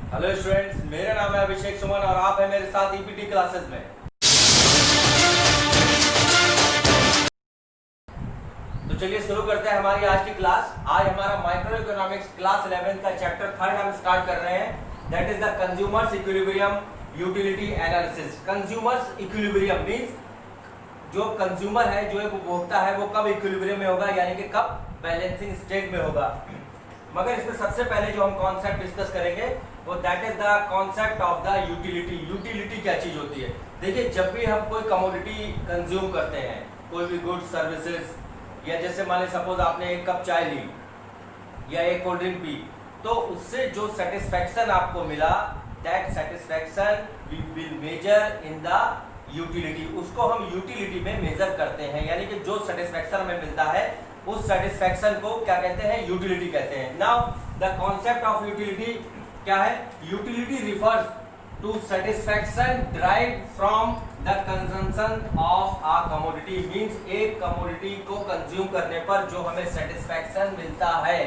Hello students, मेरा नाम है अभिषेक सुमन और आप हैं मेरे साथ ईपीटी क्लासेस में। तो चलिए शुरू करते हैं हमारी आज की क्लास। आज हमारा माइक्रो इकोनॉमिक्स क्लास 11 का चैप्टर 3 हम स्टार्ट कर रहे हैं। That is the consumers equilibrium utility analysis. Consumers equilibrium means जो कंज्यूमर है, जो एक उपभोक्ता है, वो कब इक्विलिब्रियम में होगा, यानी कि कब बैलेंसिंग स्टेट में होगा। मगर इसमें सबसे पहले जो हम कॉन्सेप्ट डिस्कस करेंगे वो that is the concept of the utility. Utility क्या चीज होती है? देखिए, जब भी हम कोई कमोडिटी कंज्यूम करते हैं, कोई भी गुड्स सर्विसेज, या जैसे मान लीजिए सपोज आपने एक कप चाय ली या एक कोल्ड ड्रिंक पी, तो उससे जो सेटिस्फैक्शन आपको मिला, that satisfaction we will measure in the utility. उसको हम यूटिलिटी में मेजर करते हैं, यानी कि जो सेटिस्फैक्शन हमें मिलता है उस सेटिस्फैक्शन को क्या कहते हैं? यूटिलिटी कहते हैं। Now the concept of utility क्या है? Utility refers to satisfaction drive from the consumption of a commodity. Means एक कमोडिटी को कंज्यूम करने पर जो हमें सेटिस्फैक्शन मिलता है,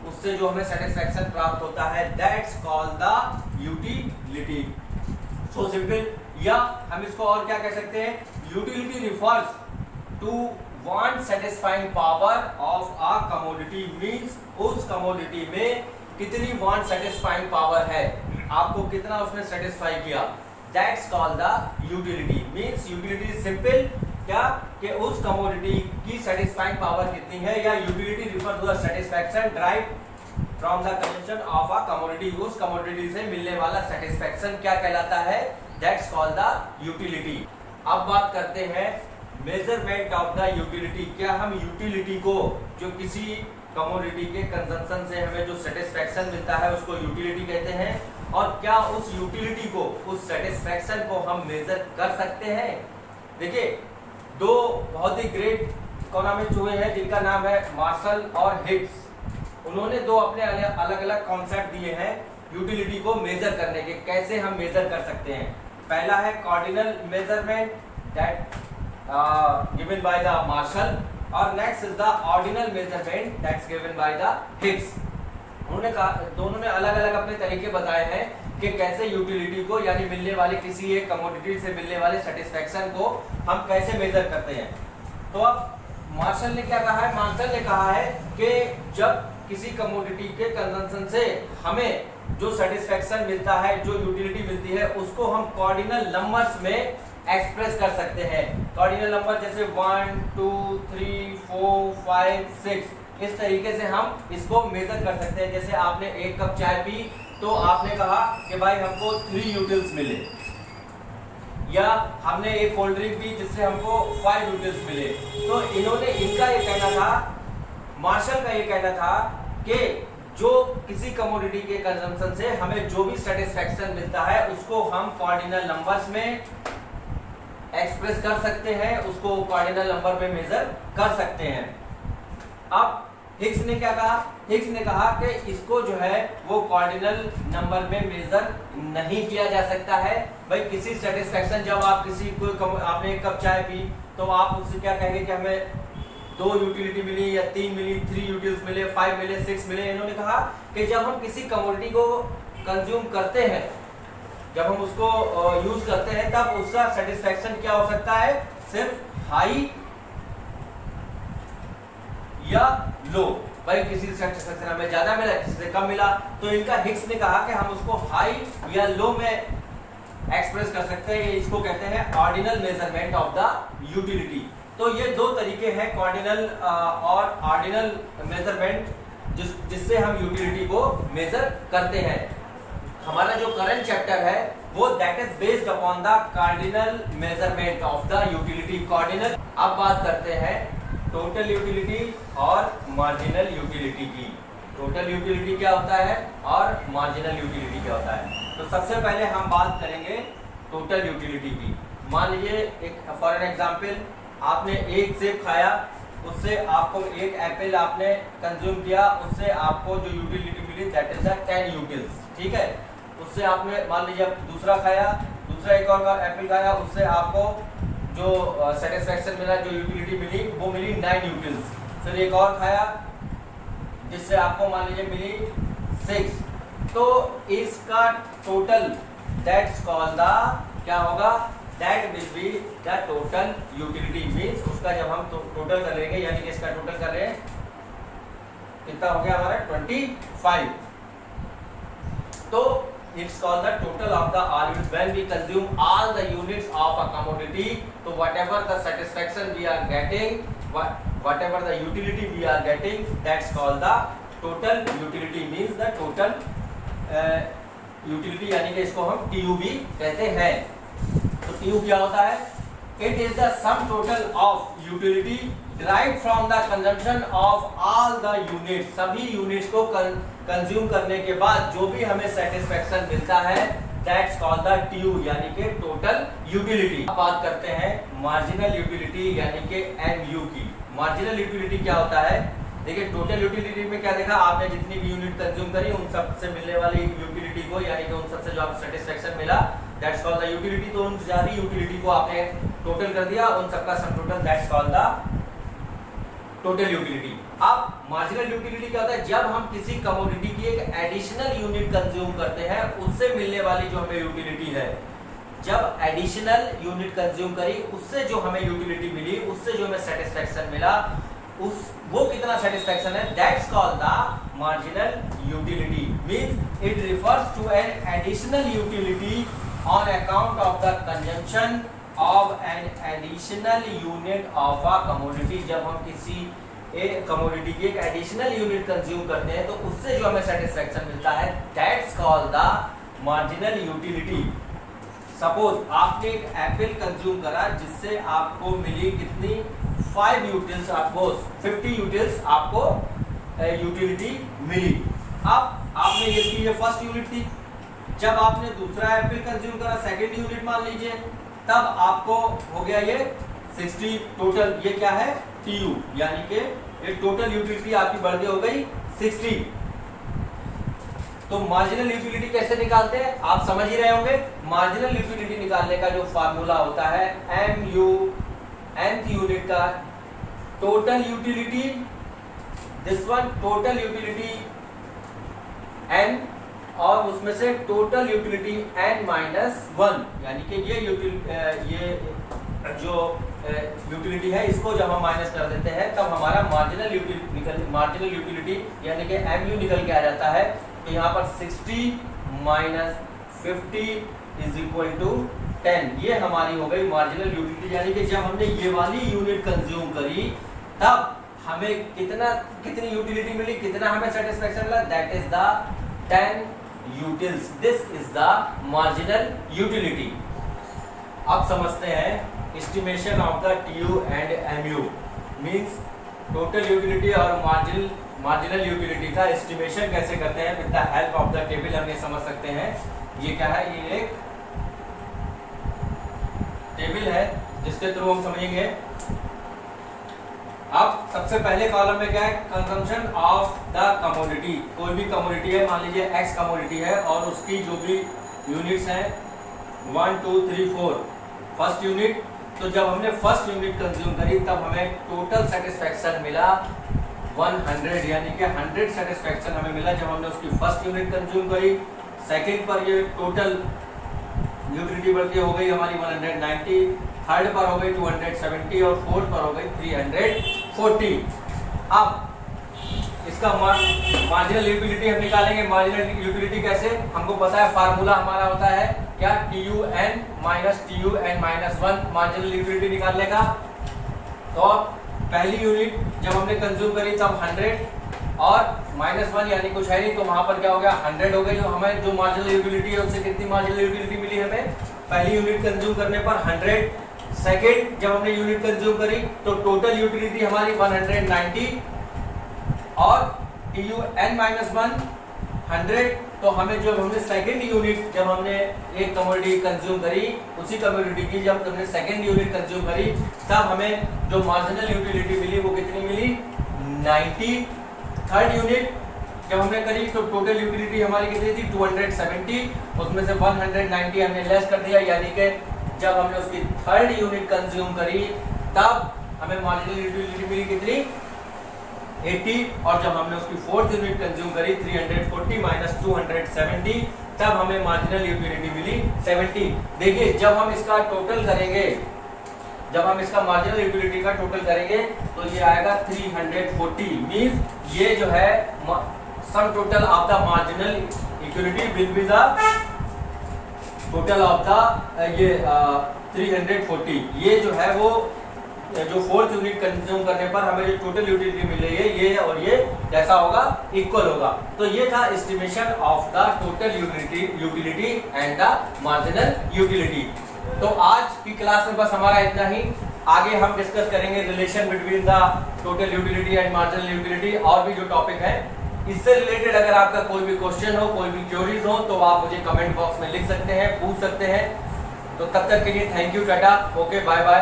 उससे जो हमें सेटिस्फैक्शन प्राप्त होता है, that's called the utility. So simple. या हम इसको और क्या कह सकते हैं? Utility refers to want satisfying power of a commodity. Means उस कमोडिटी में कितनी वांट सेटिस्फाइंग पावर है, आपको कितना उसने सेटिस्फाई किया, that's called the utility. Means utility simple क्या कि उस कमोडिटी की सेटिस्फाइंग पावर कितनी है, या utility refer to the satisfaction drive from the consumption of a commodity. उस कमोडिटी से मिलने वाला सेटिस्फैक्शन क्या कहलाता है? That's called the utility. अब बात करते हैं मेजरमेंट ऑफ द यूटिलिटी। क्या हम यूटिलिटी को, जो किसी कमोडिटी के कंजम्पशन से हमें जो सेटिस्फैक्शन मिलता है, उसको यूटिलिटी कहते हैं? और क्या उस यूटिलिटी को, उस सेटिस्फैक्शन को हम मेजर कर सकते हैं? देखिए, दो बहुत ही ग्रेट इकोनॉमिस्ट हुए हैं जिनका नाम है मार्शल और हिग्स। उन्होंने दो अपने अलग अलग कॉन्सेप्ट दिए हैं यूटिलिटी को मेजर करने के, कैसे हम मेजर कर सकते हैं। पहला है cardinal measurement, that given by the Marshall, और next is the ordinal measurement that's given by the Higgs. उन्होंने कहा, दोनों ने अलग अलग अपने तरीके बताए हैं कि कैसे यूटिलिटी को, यानी मिलने वाले किसी एक कमोडिटी से मिलने वाले सेटिस्फैक्शन को हम कैसे मेजर करते हैं। तो अब मार्शल ने क्या कहा है? मार्शल ने कहा है कि जब किसी कमोडिटी के कंजम्पशन से हमें जो सेटिस्फैक्शन मिलता है, जो यूटिलिटी मिलती है, उसको हम कार्डिनल नंबर्स में एक्सप्रेस कर सकते हैं। कार्डिनल नंबर जैसे 1 2 3 4 5 6, इस तरीके से हम इसको मेजर कर सकते हैं। जैसे आपने एक कप चाय पी, तो आपने कहा कि भाई हमको 3 यूटिल्स मिले, या हमने एक कोल्ड ड्रिंक पी जिससे हमको 5 यूटिल्स मिले। तो इनका ये कहना था, मार्शल का ये कहना था कि जो किसी कमोडिटी के कंजम्पशन से हमें जो भी सेटिस्फैक्शन मिलता है, उसको हम कार्डिनल नंबर्स में एक्सप्रेस कर सकते हैं, उसको कार्डिनल नंबर में मेजर कर सकते हैं। अब हिग्स ने क्या कहा? हिग्स ने कहा कि इसको जो है वो कार्डिनल नंबर में मेजर नहीं किया जा सकता है। भाई किसी सेटिस्फैक्शन, जब आप किसी को, आपने एक कप चाय पी, तो आप उससे क्या कहेंगे कि हमें 2 यूटिलिटी मिली, या 3 मिली, 3 यूटिल्स मिले, 5 मिले, 6 मिले। इन्होंने कहा कि जब हम किसी कमोडिटी को कंज्यूम करते हैं, जब हम उसको यूज करते हैं, तब उसका सेटिस्फैक्शन क्या हो सकता है? सिर्फ हाई या लो। भाई किसी सेटिस्फैक्शन हमें ज्यादा मिला, किसी से कम मिला। तो इनका हिग्स ने कहा कि हम उसको हाई या लो में एक्सप्रेस कर सकते हैं। इसको कहते हैं ordinal measurement of the utility. तो ये दो तरीके हैं, कार्डिनल और ऑर्डिनल मेजरमेंट, जिससे हम यूटिलिटी को मेजर करते हैं। हमारा जो करंट चैप्टर है वो that is based upon the cardinal measurement of the utility. Cardinal. अब बात करते हैं टोटल यूटिलिटी और मार्जिनल यूटिलिटी की। टोटल यूटिलिटी क्या होता है और मार्जिनल यूटिलिटी क्या होता है? तो सबसे पहले हम बात करेंगे टोटल यूटिलिटी की। मान लीजिए, एक फॉर एन एग्जांपल, आपने एक सेब खाया, उससे आपको एक एप्पल आपने कंज्यूम किया, उससे आपको जो यूटिलिटी मिली दैट इज द 10 यूटिल्स। ठीक है। उससे आपने मान लीजिए दूसरा खाया, दूसरा एक और एप्पल खाया, उससे आपको जो सेटिस्फैक्शन मिला, जो यूटिलिटी मिली, वो मिली 9 यूटिल्स। फिर एक और खाया जिससे आपको मान लीजिए मिली 6। तो इसका टोटल दैट्स कॉल्ड द क्या होगा, that will be the total utility. Means उसका जब हम टोटल कर लेंगे, यानी कि इसका टोटल कर रहे हैं, कितना हो गया हमारा 25। तो it's called the total of the all units when we consume all the units of a commodity. So whatever the satisfaction we are getting, whatever the utility we are getting, that's called the total utility, means the total utility, यानी कि इसको हम TU भी कहते हैं। तो TU क्या होता है? It is the sum total of utility derived from the consumption of all the units। सभी यूनिट्स को कंज्यूम करने के बाद जो भी हमें सेटिस्फेक्शन मिलता है, दैट्स कॉल्ड द TU, यानी कि टोटल यूटिलिटी। अब बात करते हैं मार्जिनल यूटिलिटी यानी कि MU की। मार्जिनल यूटिलिटी क्या होता है? देखिए टोटल यूटिलिटी में क्या देखा आपने, जितनी भी यूनिट कंज्यूम करी उन सब से मिलने वाली यूटिलिटी को, यानी कि उन सब से जो आपको सेटिस्फेक्शन मिला, दैट्स कॉल्ड द यूटिलिटी। तो उन सारी यूटिलिटी को आपने टोटल कर दिया, उन सबका sum total, that's called the total utility. अब मार्जिनल यूटिलिटी क्या होता है? जब हम किसी कमोडिटी की एक एडिशनल यूनिट कंज्यूम करते हैं, उससे मिलने वाली जो हमें यूटिलिटी है, जब एडिशनल यूनिट कंज्यूम करी, उससे जो हमें यूटिलिटी मिली, उससे जो हमें सेटिस्फेक्शन मिला, वो कितना सेटिस्फेक्शन है, that's called the marginal utility. Means it refers to an additional utility on account of the consumption of an additional unit of a commodity. जब हम किसी कमोडिटी की एक एडिशनल यूनिट कंज्यूम करते हैं, तो उससे जो हमें सेटिस्फेक्शन मिलता है, that's called the marginal utility. Suppose आपने एक एप्पल कंज्यूम करा, जिससे आपको मिली कितनी, 5 यूटिल्स, आपको 50 यूटिल्स आपको यूटिलिटी मिली। अब आपने ये फर्स्ट यूनिट थी। जब आपने दूसरा एप्पल कंज्यूम करा, सेकंड यूनिट मान लीजिए, तब आपको हो गया ये 60 टोटल। ये क्या है, TU, यानी कि ये टोटल यूटिलिटी आपकी बढ़ हो गई 60। तो मार्जिनल यूटिलिटी कैसे निकालते हैं आप समझ ही रहे होंगे। मार्जिनल यूटिलिटी निकालने का जो फार्मूला होता है, MU, nth यूनिट का total utility, this one total utility n, और उसमें से टोटल यूटिलिटी n-1, यानी कि ये जो यूटिलिटी है, इसको जब हम माइनस कर देते हैं, तब हमारा मार्जिनल यूटिलिटी यानी कि MU निकल के आ जाता है। तो यहाँ पर 60 माइनस 50 इज इक्वल टू 10, ये हमारी हो गई मार्जिनल यूटिलिटी। यानी कि जब हमने ये वाली यूनिट कंज्यूम करी, तब हमें कितनी यूटिलिटी मिली, कितना हमें सेटिस्फेक्शन मिला, that is the 10 utils. This is the marginal utility. अब समझते हैं estimation of the TU and MU। Means total utility और मार्जिनल यूटिलिटी का एस्टिमेशन कैसे करते हैं, with the help of the table हम ये समझ सकते हैं। ये क्या है, ये एक टेबल है जिसके थ्रू हम समझेंगे। अब सबसे पहले कॉलम में क्या है, कंजम्पशन ऑफ द कमोडिटी। कोई भी कमोडिटी है, मान लीजिए X कमोडिटी है, और उसकी जो भी यूनिट्स हैं 1 2 3 4, फर्स्ट यूनिट। तो जब हमने फर्स्ट यूनिट कंज्यूम करी, तब हमें टोटल सेटिस्फेक्शन मिला 100, यानी कि 100 सेटिस्फेक्शन हमें मिला जब हमने उसकी फर्स्ट यूनिट कंज्यूम करी। सेकंड पर ये टोटल यूटिलिटी बढ़ के हो गई हमारी 190, थर्ड पर हो गई 270, और फोर्थ पर हो गई 340। अब इसका मार्जिनल यूटिलिटी हम निकालेंगे। मार्जिनल यूटिलिटी कैसे, हमको पता है फार्मूला हमारा होता है क्या, TUN minus TUN-1 marginal utility निकालने का। तो पहली यूनिट जब हमने कंज्यूम करी तब 100, और -1 यानी कुछ है नहीं, तो वहां पर क्या हो गया, 100 हो गई। जो हमें जो मार्जिनल यूटिलिटी है, उससे कितनी मार्जिनल यूटिलिटी मिली हमें, पहली यूनिट कंज्यूम करने पर 100। सेकेंड जब हमने यूनिट कंज्यूम करी, तो टोटल यूटिलिटी हमारी 190, और TUN-1 100। तो हमें जो हमने सेकंड यूनिट जब हमने एक कमोडिटी कंज्यूम करी, उसी कमोडिटी की जब हमने सेकंड यूनिट कंज्यूम करी, तब हमें जो मार्जिनल यूटिलिटी मिली वो कितनी मिली, 90। थर्ड यूनिट जब हमने करी, तो टोटल यूटिलिटी हमारी कितनी थी, 270, उसमें से 190 हमने लेस कर दिया, यानी कि जब हमने उसकी थर्ड यूनिट कंज्यूम करी, तब हमें मार्जिनल यूटिलिटी मिली कितनी, 80 और जब हमने उसकी फोर्थ यूनिट कंज्यूम करी 340 माइनस 270 तब हमें मार्जिनल यूटिलिटी मिली 70। देखिए जब हम इसका टोटल करेंगे, जब हम इसका मार्जिनल यूटिलिटी का टोटल करेंगे तो ये आएगा 340 मींस ये जो है sum total of the marginal utility will be the total of the ये 340। ये जो है वो जो फोर्थ यूनिट कंज्यूम करने पर हमें जो टोटल यूटिलिटी मिल रही है ये और ये कैसा होगा, इक्वल होगा। तो ये था estimation of the total utility and the marginal utility. तो आज की क्लास में बस हमारा इतना ही। आगे हम डिस्कस करेंगे relation between the total utility and marginal utility और भी जो टॉपिक है इससे रिलेटेड। अगर आपका कोई भी क्वेश्चन हो, कोई भी क्वेरीज हो तो आप मुझे कमेंट बॉक्स में लिख सकते हैं, पूछ सकते हैं। तो तब तक के लिए thank you, tata, okay, bye bye.